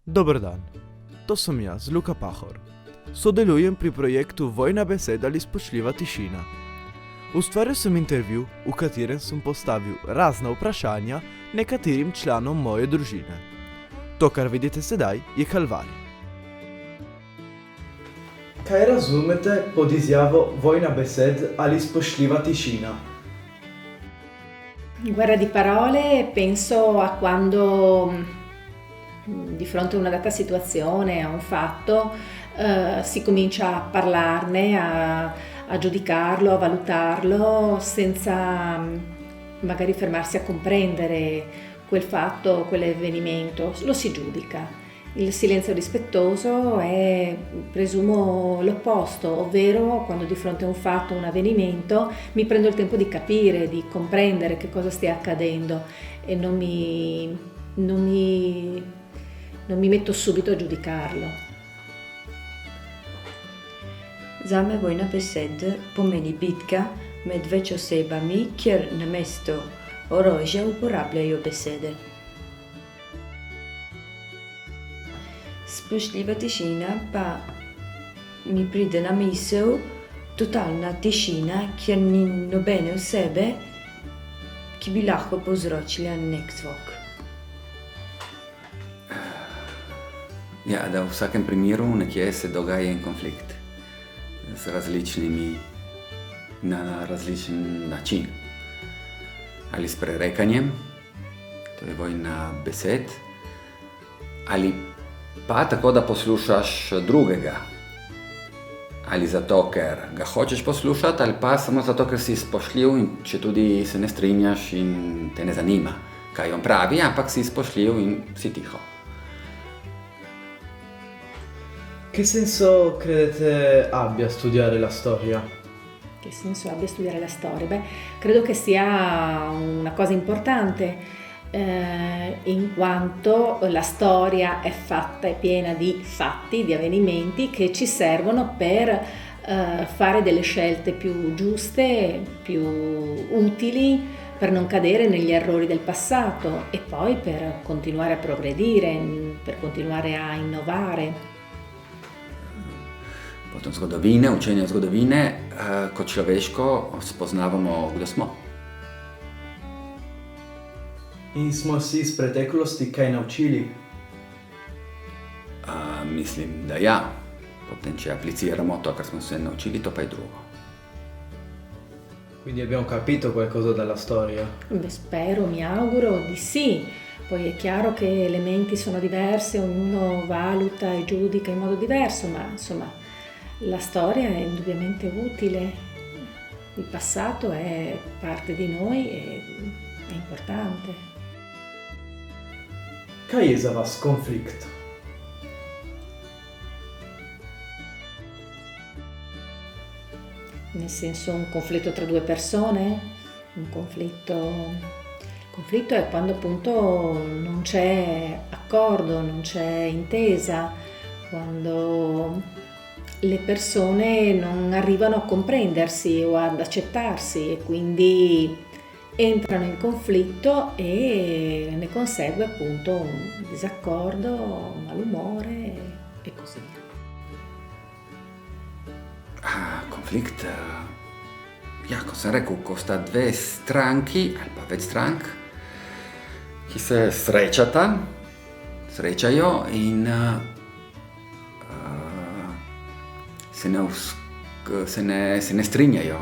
Dobar dan, to sem jaz, Luka Pahor. Sodelujem pri projektu Vojna beseda ali spoštljiva tišina. Ustvaril sem intervju, v katerem sem postavil razna vprašanja nekaterim članom moje družine. To, kar vidite sedaj, je kalvarij. Kaj razumete pod izjavo vojna besed ali spoštljiva tišina? Guerra di parole, penso a quando di fronte a una data situazione, a un fatto, si comincia a parlarne, a giudicarlo, a valutarlo, senza magari fermarsi a comprendere quel fatto, quell'avvenimento, lo si giudica. Il silenzio rispettoso è, presumo, l'opposto, ovvero quando di fronte a un fatto, un avvenimento, mi prendo il tempo di capire, di comprendere che cosa stia accadendo e non mi metto subito a giudicarlo. Zame vojna besed pomeni bitka med več osebami, kjer namesto orožja uporabljajo besede. Spoštljiva tišina pa mi pride na misel totalna tišina, kjer ni nobene osebe, ki bi lahko povzročila nek zvok. Ja, da v vsakem primeru nekje se dogaja en konflikt z različnimi, na različen način. Ali s prerekanjem, to je vojna besed, ali pa tako, da poslušaš drugega. Ali zato, ker ga hočeš poslušati, ali pa samo zato, ker si spoštljiv in če tudi se ne strinjaš in te ne zanima, kaj on pravi, ampak si spoštljiv in si tiho. Che senso credete abbia studiare la storia? Che senso abbia studiare la storia? Beh, credo che sia una cosa importante, in quanto la storia è fatta, è piena di fatti, di avvenimenti che ci servono per fare delle scelte più giuste, più utili, per non cadere negli errori del passato e poi per continuare a progredire, per continuare a innovare. Potom zgodovine, učenje zgodovine, kot človeško spoznavamo, kdo smo. In smo si iz preteklosti kaj naučili? Mislim, da ja. Potem, če apliciramo to, kar smo se naučili, to pa je drugo. Quindi abbiamo capito qualcosa dalla storia? Beh, spero, mi auguro di sì. Poi è chiaro che elementi sono diversi, ognuno valuta e giudica in modo diverso, ma insomma la storia è indubbiamente utile, il passato è parte di noi e è importante. Kaj je za vas konflikt? Nel senso un conflitto tra due persone? Il conflitto è quando appunto non c'è accordo, non c'è intesa, quando le persone non arrivano a comprendersi o ad accettarsi e quindi entrano in conflitto e ne consegue appunto un disaccordo, un malumore e così via. Konflikt, ja, ko sem rekel, ko sta dve stranki ali pa več strank, ki se srečajo in se ne strinjajo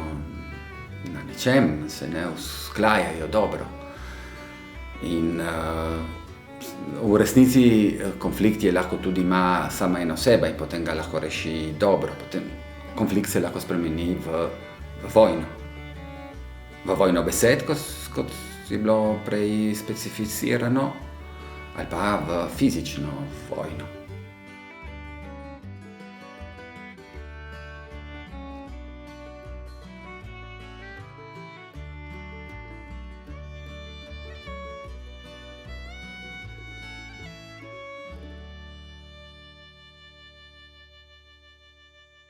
na ničem, se ne usklajajo dobro. In v resnici konflikt je lahko tudi ima sama ena oseba in potem ga lahko reši dobro. Potem konflikt se lahko spremeni v vojno. V vojno besed, kot je bilo prej specificirano, ali pa v fizično vojno.